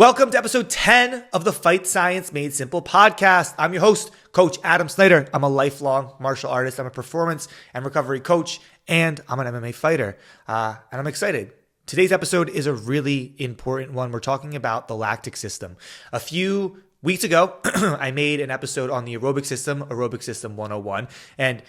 Welcome to episode 10 of the Fight Science Made Simple podcast. I'm your host, Coach Adam Snyder. I'm a lifelong martial artist. I'm a performance and recovery coach, and I'm an MMA fighter. And I'm excited. Today's episode is a really important one. We're talking about the lactic system. A few weeks ago, I made an episode on the aerobic system 101. And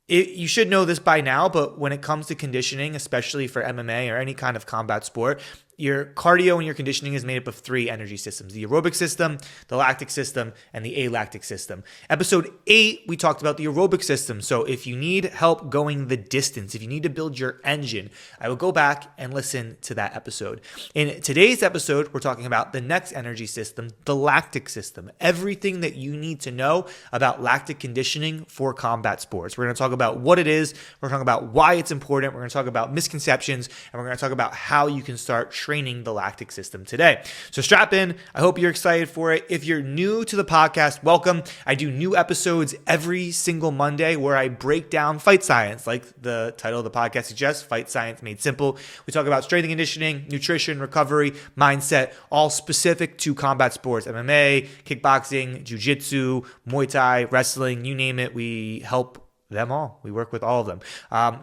you should know this by now, but when it comes to conditioning, especially for MMA or any kind of combat sport, your cardio and your conditioning is made up of three energy systems: the aerobic system, the lactic system, and the alactic system. Episode 8, we talked about the aerobic system. So if you need help going the distance, if you need to build your engine, I will go back and listen to that episode. In today's episode, we're talking about the next energy system, the lactic system. Everything that you need to know about lactic conditioning for combat sports. We're going to talk about what it is. We're going to talk about why it's important. We're going to talk about misconceptions, and we're going to talk about how you can start training the lactic system today. So strap in. I hope you're excited for it. If you're new to the podcast, welcome. I do new episodes every single Monday where I break down fight science, like the title of the podcast suggests, Fight Science Made Simple. We talk about strength and conditioning, nutrition, recovery, mindset, all specific to combat sports: MMA, kickboxing, jiu-jitsu, Muay Thai, wrestling, you name it. We help them all. We work with all of them.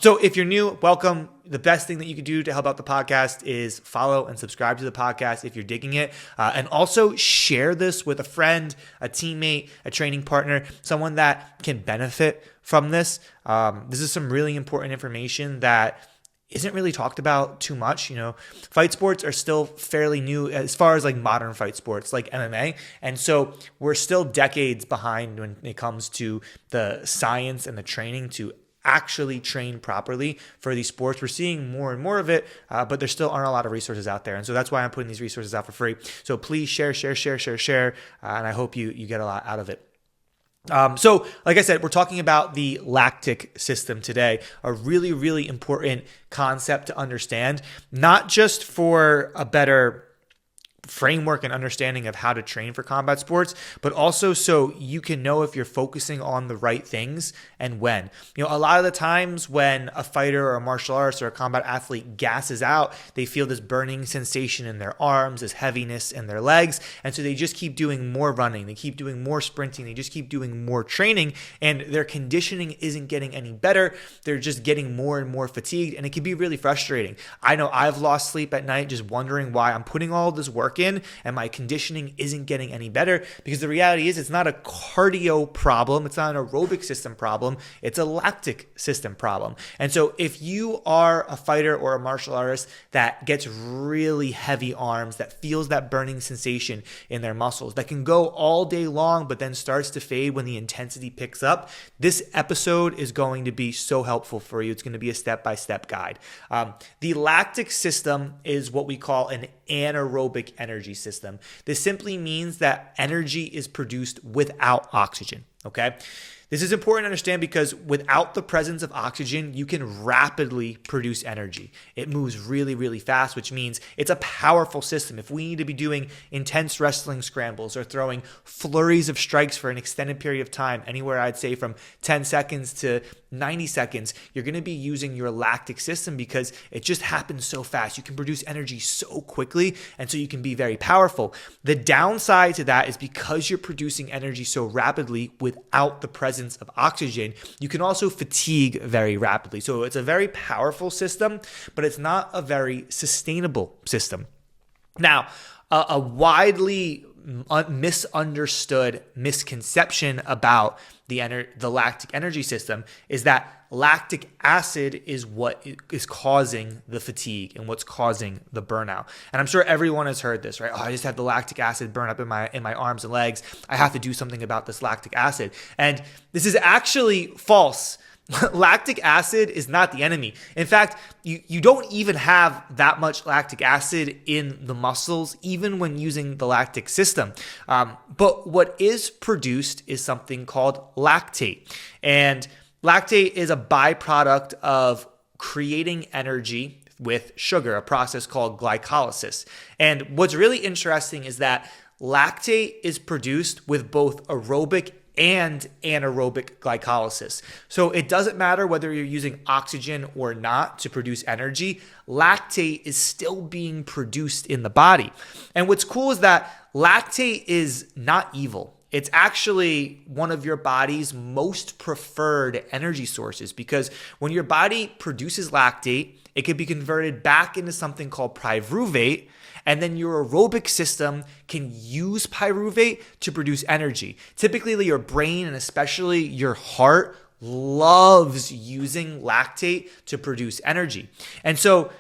So if you're new, welcome. The best thing that you can do to help out the podcast is follow and subscribe to the podcast if you're digging it. And also share this with a friend, a teammate, a training partner, someone that can benefit from this. This is some really important information that isn't really talked about too much. You know, fight sports are still fairly new as far as like modern fight sports like MMA. And so we're still decades behind when it comes to the science and the training to actually train properly for these sports. We're seeing more and more of it, but there still aren't a lot of resources out there. And so that's why I'm putting these resources out for free. So please share. And I hope you get a lot out of it. So like I said, we're talking about the lactic system today, a really, really important concept to understand, not just for a better framework and understanding of how to train for combat sports, but also so you can know if you're focusing on the right things and when. You know, a lot of the times when a fighter or a martial artist or a combat athlete gasses out, they feel this burning sensation in their arms, this heaviness in their legs, and so they just keep doing more running, they keep doing more sprinting, they just keep doing more training, and their conditioning isn't getting any better. They're just getting more and more fatigued, and it can be really frustrating. I know I've lost sleep at night just wondering why I'm putting all this work in and my conditioning isn't getting any better, because the reality is it's not a cardio problem, it's not an aerobic system problem, it's a lactic system problem. And so if you are a fighter or a martial artist that gets really heavy arms, that feels that burning sensation in their muscles, that can go all day long but then starts to fade when the intensity picks up, this episode is going to be so helpful for you. It's going to be a step-by-step guide. The lactic system is what we call an anaerobic energy system. This simply means that energy is produced without oxygen, okay? This is important to understand because without the presence of oxygen, you can rapidly produce energy. It moves really, really fast, which means it's a powerful system. If we need to be doing intense wrestling scrambles or throwing flurries of strikes for an extended period of time, anywhere I'd say from 10 seconds to 90 seconds, you're going to be using your lactic system because it just happens so fast. You can produce energy so quickly, and so you can be very powerful. The downside to that is because you're producing energy so rapidly without the presence of oxygen, you can also fatigue very rapidly. So it's a very powerful system, but it's not a very sustainable system. Now, a widely misunderstood misconception about the lactic energy system is that lactic acid is what is causing the fatigue and what's causing the burnout. And I'm sure everyone has heard this, right? Oh, I just had the lactic acid burn up in my arms and legs. I have to do something about this lactic acid. And this is actually false. Lactic acid is not the enemy. In fact, you don't even have that much lactic acid in the muscles, even when using the lactic system. But what is produced is something called lactate. And lactate is a byproduct of creating energy with sugar, a process called glycolysis. And what's really interesting is that lactate is produced with both aerobic and anaerobic glycolysis. So it doesn't matter whether you're using oxygen or not to produce energy, lactate is still being produced in the body. And what's cool is that lactate is not evil. It's actually one of your body's most preferred energy sources, because when your body produces lactate, it can be converted back into something called pyruvate, and then your aerobic system can use pyruvate to produce energy. Typically, your brain and especially your heart loves using lactate to produce energy. And so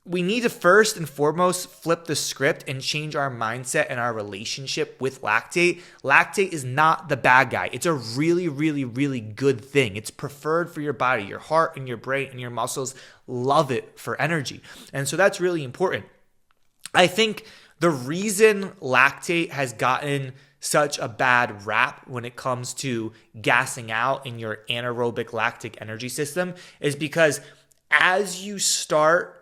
we need to first and foremost flip the script and change our mindset and our relationship with lactate. Lactate is not the bad guy. It's a really, really, really good thing. It's preferred for your body. Your heart and your brain and your muscles love it for energy. And so that's really important. I think the reason lactate has gotten such a bad rap when it comes to gassing out in your anaerobic lactic energy system is because as you start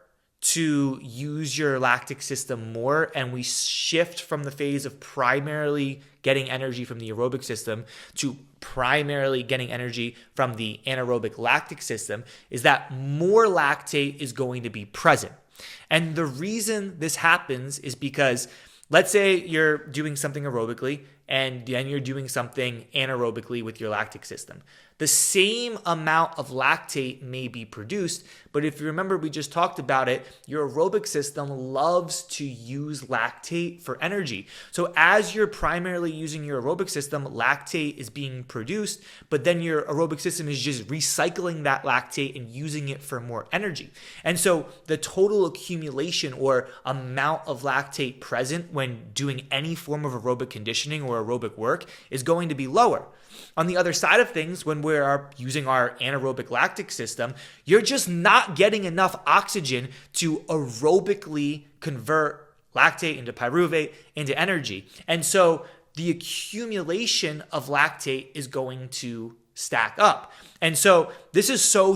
to use your lactic system more and we shift from the phase of primarily getting energy from the aerobic system to primarily getting energy from the anaerobic lactic system, is that more lactate is going to be present. And the reason this happens is because let's say you're doing something aerobically and then you're doing something anaerobically with your lactic system. The same amount of lactate may be produced, but if you remember, we just talked about it, your aerobic system loves to use lactate for energy. So as you're primarily using your aerobic system, lactate is being produced, but then your aerobic system is just recycling that lactate and using it for more energy. And so the total accumulation or amount of lactate present when doing any form of aerobic conditioning or aerobic work is going to be lower. On the other side of things, when we're using our anaerobic lactic system, you're just not getting enough oxygen to aerobically convert lactate into pyruvate into energy. And so the accumulation of lactate is going to stack up. And so this is so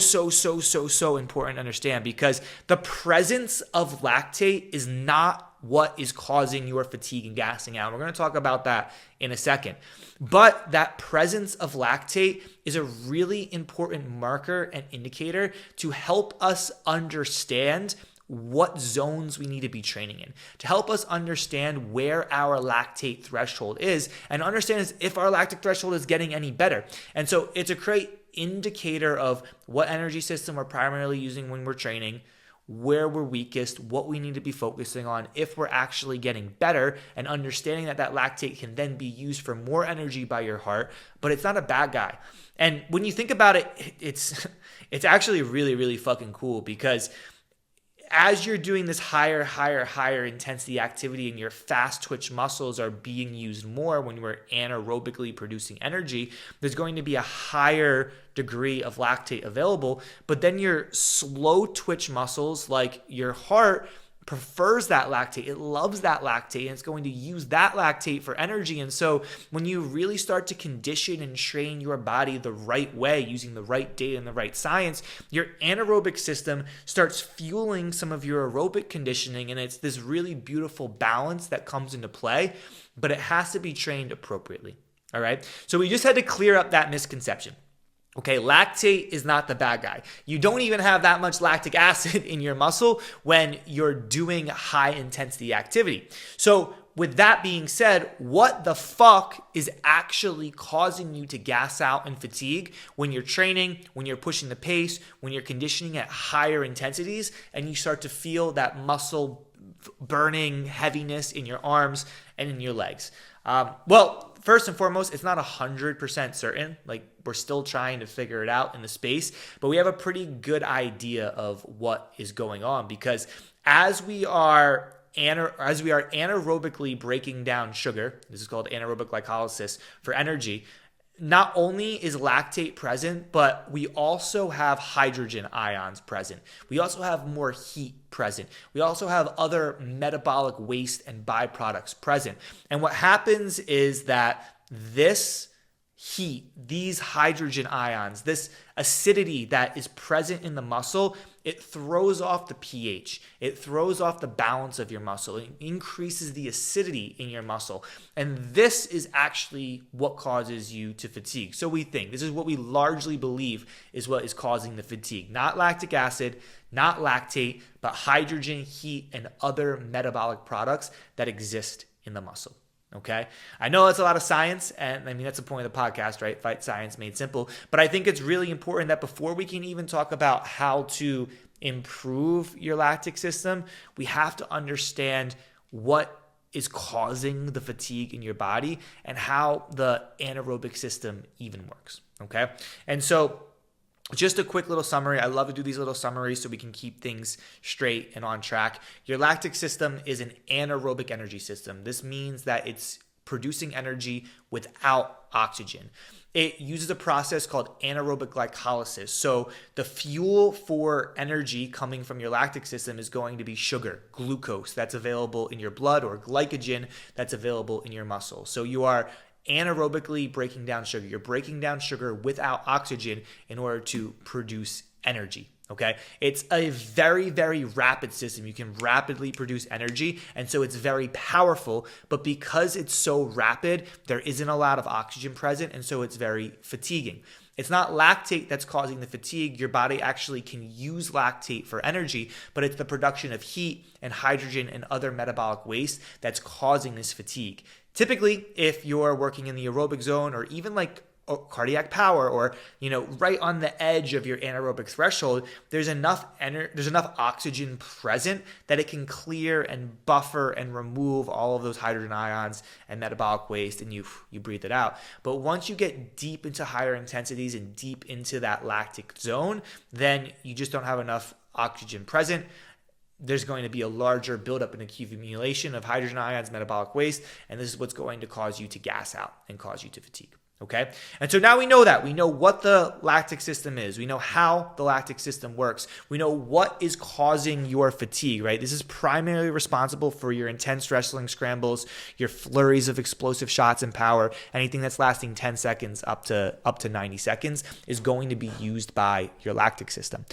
important to understand, because the presence of lactate is not what is causing your fatigue and gassing out. We're going to talk about that in a second. But that presence of lactate is a really important marker and indicator to help us understand what zones we need to be training in, to help us understand where our lactate threshold is, and understand if our lactic threshold is getting any better. And so it's a great indicator of what energy system we're primarily using when we're training, where we're weakest, what we need to be focusing on, if we're actually getting better, and understanding that that lactate can then be used for more energy by your heart, but it's not a bad guy. And when you think about it, it's actually really, really fucking cool, because as you're doing this higher intensity activity and your fast twitch muscles are being used more when we're anaerobically producing energy, there's going to be a higher degree of lactate available. But then your slow twitch muscles, like your heart, prefers that lactate. It loves that lactate, and it's going to use that lactate for energy. And so when you really start to condition and train your body the right way, using the right data and the right science, your anaerobic system starts fueling some of your aerobic conditioning. And it's this really beautiful balance that comes into play, but it has to be trained appropriately. All right. So we just had to clear up that misconception. Okay, lactate is not the bad guy. You don't even have that much lactic acid in your muscle when you're doing high intensity activity. So with that being said, what the fuck is actually causing you to gas out and fatigue when you're training, when you're pushing the pace, when you're conditioning at higher intensities, and you start to feel that muscle burning heaviness in your arms and in your legs? Well, first and foremost, it's not 100% certain. Like, we're still trying to figure it out in the space, but we have a pretty good idea of what is going on, because as we are anaerobically breaking down sugar, this is called anaerobic glycolysis, for energy, not only is lactate present, but we also have hydrogen ions present. We also have more heat present. We also have other metabolic waste and byproducts present. And what happens is that this heat, these hydrogen ions, this acidity that is present in the muscle, it throws off the pH. It throws off the balance of your muscle. It increases the acidity in your muscle. And this is actually what causes you to fatigue. So we think, this is what we largely believe is what is causing the fatigue. Not lactic acid, not lactate, but hydrogen, heat, and other metabolic products that exist in the muscle. Okay. I know that's a lot of science, and I mean, that's the point of the podcast, right? Fight science made simple. But I think it's really important that before we can even talk about how to improve your lactic system, we have to understand what is causing the fatigue in your body and how the anaerobic system even works. Okay. And so just a quick little summary. I love to do these little summaries so we can keep things straight and on track. Your lactic system is an anaerobic energy system. This means that it's producing energy without oxygen. It uses a process called anaerobic glycolysis. So the fuel for energy coming from your lactic system is going to be sugar, glucose that's available in your blood, or glycogen that's available in your muscle. So you are anaerobically breaking down sugar. You're breaking down sugar without oxygen in order to produce energy. Okay. It's a very, very rapid system. You can rapidly produce energy. And so it's very powerful, but because it's so rapid, there isn't a lot of oxygen present. And so it's very fatiguing. It's not lactate that's causing the fatigue. Your body actually can use lactate for energy, but it's the production of heat and hydrogen and other metabolic waste that's causing this fatigue. Typically, if you're working in the aerobic zone, or even like cardiac power, or right on the edge of your anaerobic threshold, there's enough oxygen present that it can clear and buffer and remove all of those hydrogen ions and metabolic waste, and you breathe it out. But once you get deep into higher intensities and deep into that lactic zone, then you just don't have enough oxygen present. There's going to be a larger buildup and accumulation of hydrogen ions, metabolic waste, and this is what's going to cause you to gas out and cause you to fatigue. Okay. And so now we know that. We know what the lactic system is. We know how the lactic system works. We know what is causing your fatigue, right? This is primarily responsible for your intense wrestling scrambles, your flurries of explosive shots and power. Anything that's lasting 10 seconds up to 90 seconds is going to be used by your lactic system.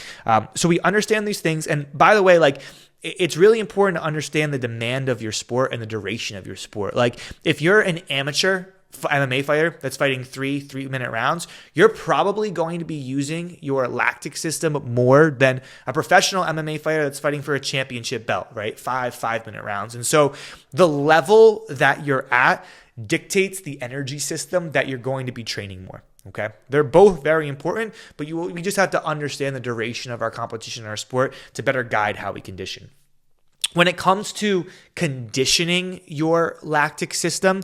So we understand these things. And by the way, it's really important to understand the demand of your sport and the duration of your sport. Like if you're an amateur MMA fighter that's fighting 3-minute rounds, you're probably going to be using your lactic system more than a professional MMA fighter that's fighting for a championship belt, right? 5-minute rounds. And so the level that you're at dictates the energy system that you're going to be training more. Okay. They're both very important, but we just have to understand the duration of our competition in our sport to better guide how we condition. When it comes to conditioning your lactic system,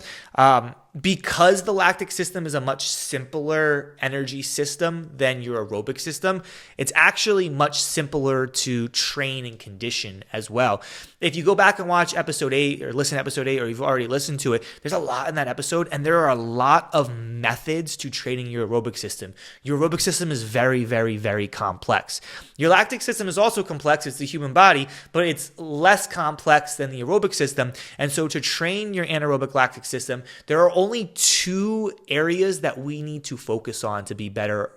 because the lactic system is a much simpler energy system than your aerobic system, it's actually much simpler to train and condition as well. If you go back and watch episode 8 or listen to episode 8, or you've already listened to it, there's a lot in that episode, and there are a lot of methods to training your aerobic system. Your aerobic system is very, very, very complex. Your lactic system is also complex. It's the human body, but it's less complex than the aerobic system. And so to train your anaerobic lactic system, there are only 2 areas that we need to focus on to be better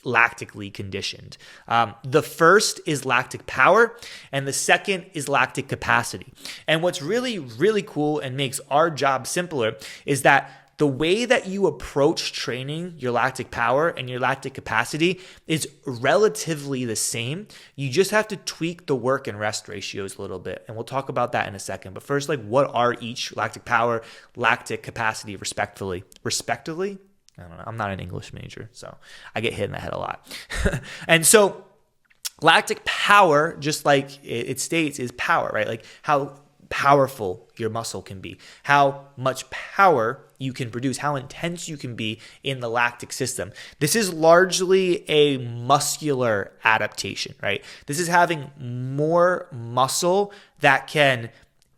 lactically conditioned. The first is lactic power, and the second is lactic capacity. And what's really, really cool and makes our job simpler is that the way that you approach training your lactic power and your lactic capacity is relatively the same. You just have to tweak the work and rest ratios a little bit. And we'll talk about that in a second. But first, what are each lactic power, lactic capacity, respectively? Respectively? I don't know. I'm not an English major, so I get hit in the head a lot. And so lactic power, just like it states, is power, right? Like how powerful your muscle can be, how much power you can produce, how intense you can be in the lactic system. This is largely a muscular adaptation, right? This is having more muscle that can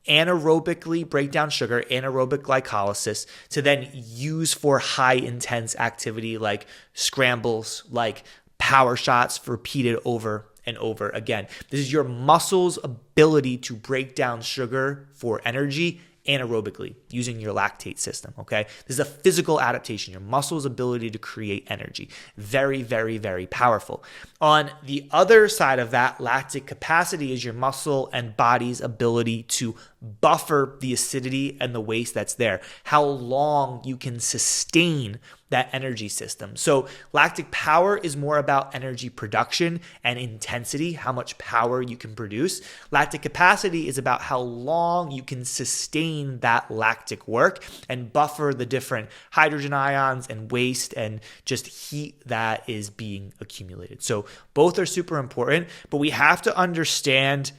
anaerobically break down sugar, anaerobic glycolysis, to then use for high intense activity like scrambles, like power shots repeated over and over again. This is your muscle's ability to break down sugar for energy anaerobically using your lactate system, okay? This is a physical adaptation, your muscle's ability to create energy. Very, very, very powerful. On the other side of that, lactic capacity is your muscle and body's ability to buffer the acidity and the waste that's there, how long you can sustain that energy system. So lactic power is more about energy production and intensity, how much power you can produce. Lactic capacity is about how long you can sustain that lactic work and buffer the different hydrogen ions and waste and just heat that is being accumulated. So both are super important, but we have to understand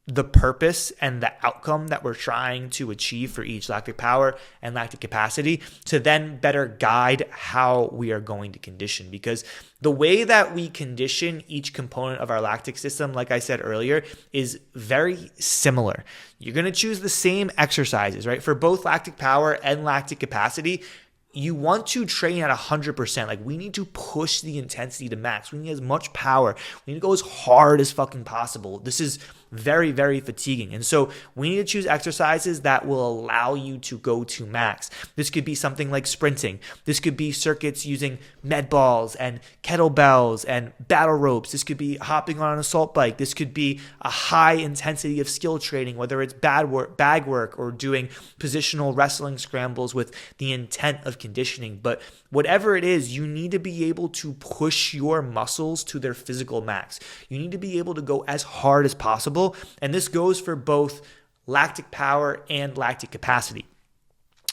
the purpose and the outcome that we're trying to achieve for each lactic power and lactic capacity to then better guide how we are going to condition. Because the way that we condition each component of our lactic system, like I said earlier, is very similar. You're going to choose the same exercises, right? For both lactic power and lactic capacity, you want to train at 100%. Like, we need to push the intensity to max. We need as much power. We need to go as hard as fucking possible. This is very, very fatiguing. And so we need to choose exercises that will allow you to go to max. This could be something like sprinting. This could be circuits using med balls and kettlebells and battle ropes. This could be hopping on an assault bike. This could be a high intensity of skill training, whether it's bag work or doing positional wrestling scrambles with the intent of conditioning. But whatever it is, you need to be able to push your muscles to their physical max. You need to be able to go as hard as possible. And this goes for both lactic power and lactic capacity.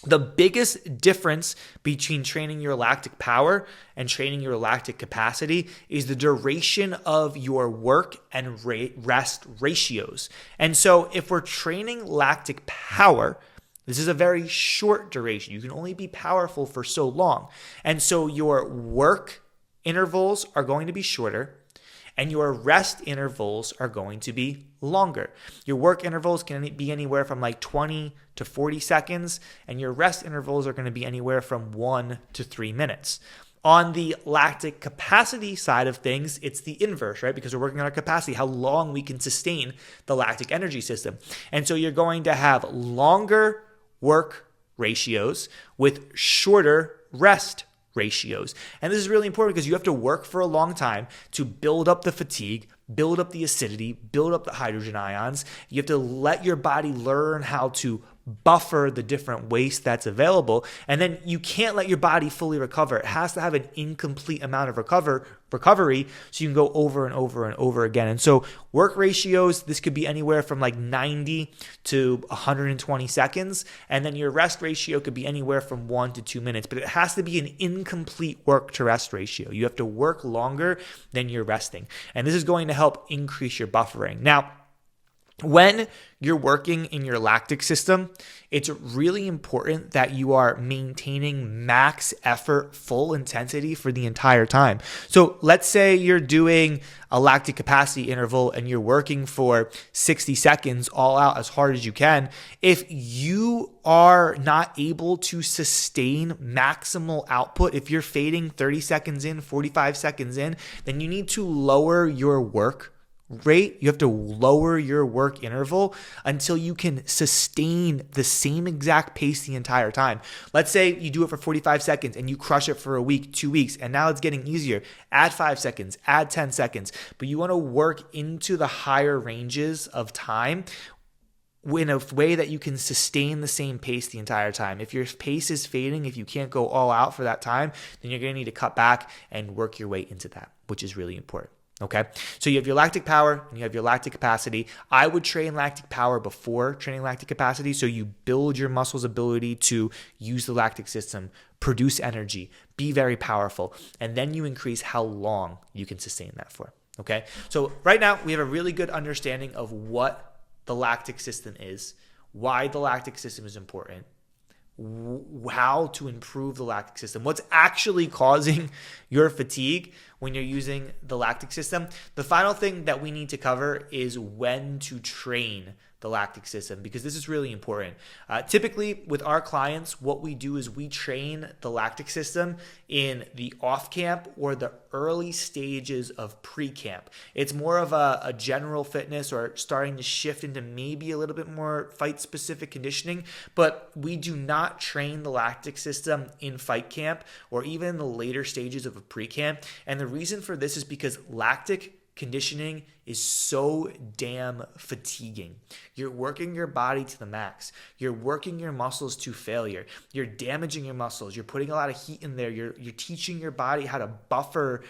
The biggest difference between training your lactic power and training your lactic capacity is the duration of your work and rest ratios. And so if we're training lactic power, this is a very short duration. You can only be powerful for so long. And so your work intervals are going to be shorter and your rest intervals are going to be longer. Your work intervals can be anywhere from like 20 to 40 seconds, and your rest intervals are going to be anywhere from 1 to 3 minutes. On the lactic capacity side of things, it's the inverse, right? Because we're working on our capacity, how long we can sustain the lactic energy system. And so you're going to have longer work ratios with shorter rest ratios. And this is really important because you have to work for a long time to build up the fatigue, build up the acidity, build up the hydrogen ions. You have to let your body learn how to buffer the different waste that's available. And then you can't let your body fully recover. It has to have an incomplete amount of recovery so you can go over and over and over again. And so work ratios, this could be anywhere from like 90 to 120 seconds. And then your rest ratio could be anywhere from 1 to 2 minutes, but it has to be an incomplete work to rest ratio. You have to work longer than you're resting. And this is going to help increase your buffering. Now, when you're working in your lactic system, it's really important that you are maintaining max effort, full intensity for the entire time. So let's say you're doing a lactic capacity interval and you're working for 60 seconds all out as hard as you can. If you are not able to sustain maximal output, if you're fading 30 seconds in, 45 seconds in, then you need to lower your work rate. You have to lower your work interval until you can sustain the same exact pace the entire time. Let's say you do it for 45 seconds and you crush it for a week, 2 weeks, and now it's getting easier. Add 5 seconds, add 10 seconds, but you want to work into the higher ranges of time in a way that you can sustain the same pace the entire time. If your pace is fading, if you can't go all out for that time, then you're going to need to cut back and work your way into that, which is really important. Okay, so you have your lactic power and you have your lactic capacity. I would train lactic power before training lactic capacity, so you build your muscles' ability to use the lactic system, produce energy, be very powerful, and then you increase how long you can sustain that for. Okay, so right now we have a really good understanding of what the lactic system is, why the lactic system is important, how to improve the lactic system, what's actually causing your fatigue, when you're using the lactic system. The final thing that we need to cover is when to train the lactic system, because this is really important. Typically with our clients, what we do is we train the lactic system in the off camp or the early stages of pre-camp. It's more of a general fitness or starting to shift into maybe a little bit more fight specific conditioning, but we do not train the lactic system in fight camp or even in the later stages of a pre-camp. And the reason for this is because lactic conditioning is so damn fatiguing. You're working your body to the max. You're working your muscles to failure. You're damaging your muscles. You're putting a lot of heat in there. You're teaching your body how to buffer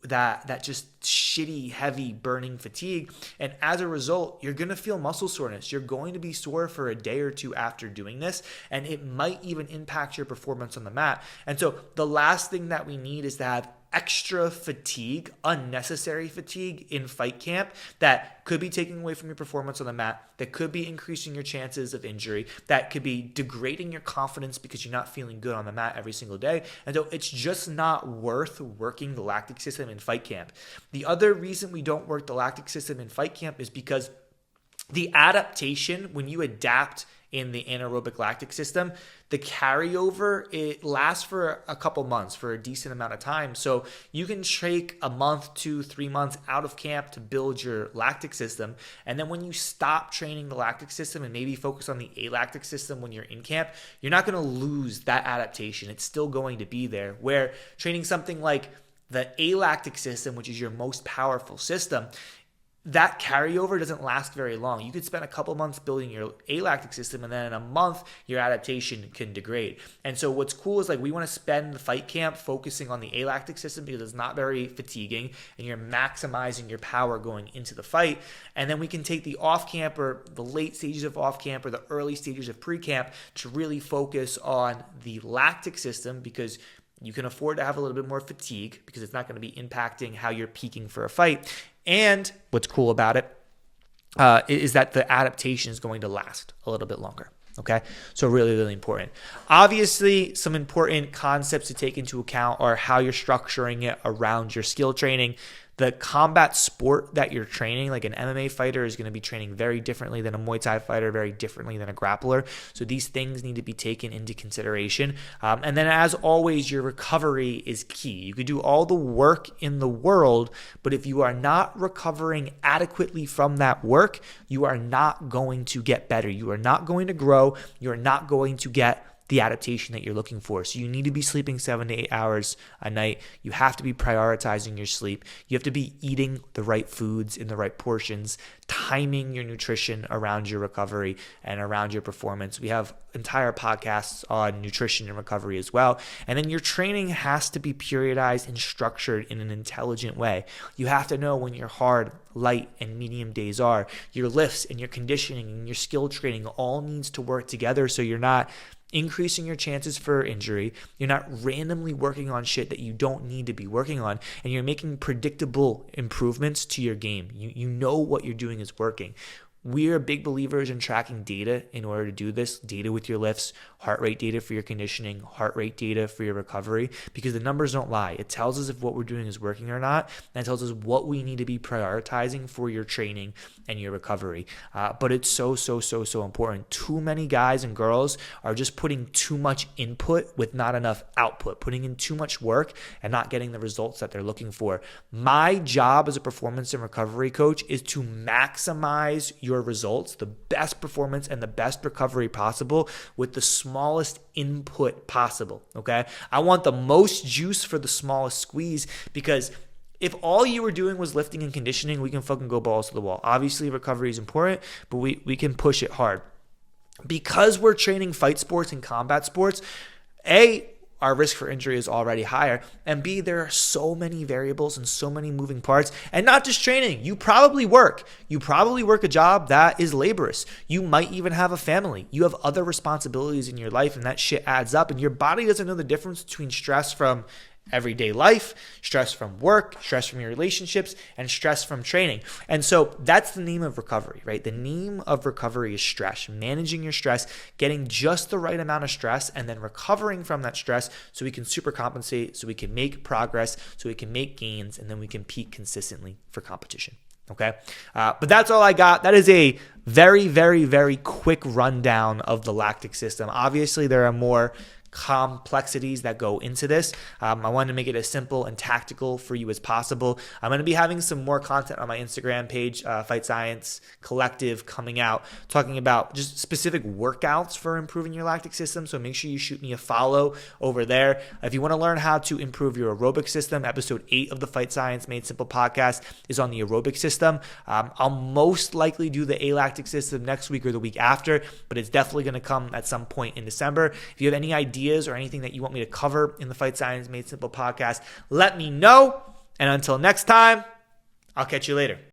that just shitty, heavy, burning fatigue. And as a result, you're going to feel muscle soreness. You're going to be sore for a day or two after doing this, and it might even impact your performance on the mat. And so the last thing that we need is to have extra fatigue, unnecessary fatigue in fight camp that could be taking away from your performance on the mat, that could be increasing your chances of injury, that could be degrading your confidence because you're not feeling good on the mat every single day. And so it's just not worth working the lactic system in fight camp. The other reason we don't work the lactic system in fight camp is because the adaptation, when you adapt in the anaerobic lactic system, the carryover, it lasts for a couple months, for a decent amount of time. So you can take a month, 2-3 months out of camp to build your lactic system. And then when you stop training the lactic system and maybe focus on the alactic system when you're in camp, you're not going to lose that adaptation. It's still going to be there. Where training something like the alactic system, which is your most powerful system, that carryover doesn't last very long. You could spend a couple months building your alactic system, and then in a month, your adaptation can degrade. And so what's cool is, like, we want to spend the fight camp focusing on the alactic system because it's not very fatiguing and you're maximizing your power going into the fight. And then we can take the off camp or the late stages of off camp or the early stages of pre-camp to really focus on the lactic system, because you can afford to have a little bit more fatigue because it's not going to be impacting how you're peaking for a fight. And what's cool about it is that the adaptation is going to last a little bit longer. Okay, so really, really important. Obviously, some important concepts to take into account are how you're structuring it around your skill training. The combat sport that you're training, like an MMA fighter, is going to be training very differently than a Muay Thai fighter, very differently than a grappler. So these things need to be taken into consideration. And then, as always, your recovery is key. You could do all the work in the world, but if you are not recovering adequately from that work, you are not going to get better. You are not going to grow. You are not going to get the adaptation that you're looking for. So you need to be sleeping 7 to 8 hours a night. You have to be prioritizing your sleep. You have to be eating the right foods in the right portions, timing your nutrition around your recovery and around your performance. We have entire podcasts on nutrition and recovery as well. And then your training has to be periodized and structured in an intelligent way. You have to know when your hard, light, and medium days are. Your lifts and your conditioning and your skill training all needs to work together, so you're not increasing your chances for injury. You're not randomly working on shit that you don't need to be working on, and you're making predictable improvements to your game. You know what you're doing is working. We are big believers in tracking data in order to do this. Data with your lifts, heart rate data for your conditioning, heart rate data for your recovery, because the numbers don't lie. It tells us if what we're doing is working or not, and it tells us what we need to be prioritizing for your training and your recovery. But it's so important. Too many guys and girls are just putting too much input with not enough output, putting in too much work and not getting the results that they're looking for. My job as a performance and recovery coach is to maximize your results, the best performance and the best recovery possible with the smallest input possible, okay? I want the most juice for the smallest squeeze, because if all you were doing was lifting and conditioning, we can fucking go balls to the wall. Obviously, recovery is important, but we can push it hard. Because we're training fight sports and combat sports, A, our risk for injury is already higher, and B, there are so many variables and so many moving parts. And not just training. You probably work a job that is laborious. You might even have a family. You have other responsibilities in your life, and that shit adds up, and your body doesn't know the difference between stress from everyday life, stress from work, stress from your relationships, and stress from training. And so that's the name of recovery, right? The name of recovery is stress, managing your stress, getting just the right amount of stress, and then recovering from that stress so we can super compensate, so we can make progress, so we can make gains, and then we can peak consistently for competition. Okay. But that's all I got. That is a very, very, very quick rundown of the lactic system. Obviously, there are more complexities that go into this. I wanted to make it as simple and tactical for you as possible. I'm going to be having some more content on my Instagram page, Fight Science Collective, coming out, talking about just specific workouts for improving your lactic system. So make sure you shoot me a follow over there. If you want to learn how to improve your aerobic system, episode 8 of the Fight Science Made Simple podcast is on the aerobic system. I'll most likely do the alactic system next week or the week after, but it's definitely going to come at some point in December. If you have any ideas or anything that you want me to cover in the Fight Science Made Simple podcast, let me know. And until next time, I'll catch you later.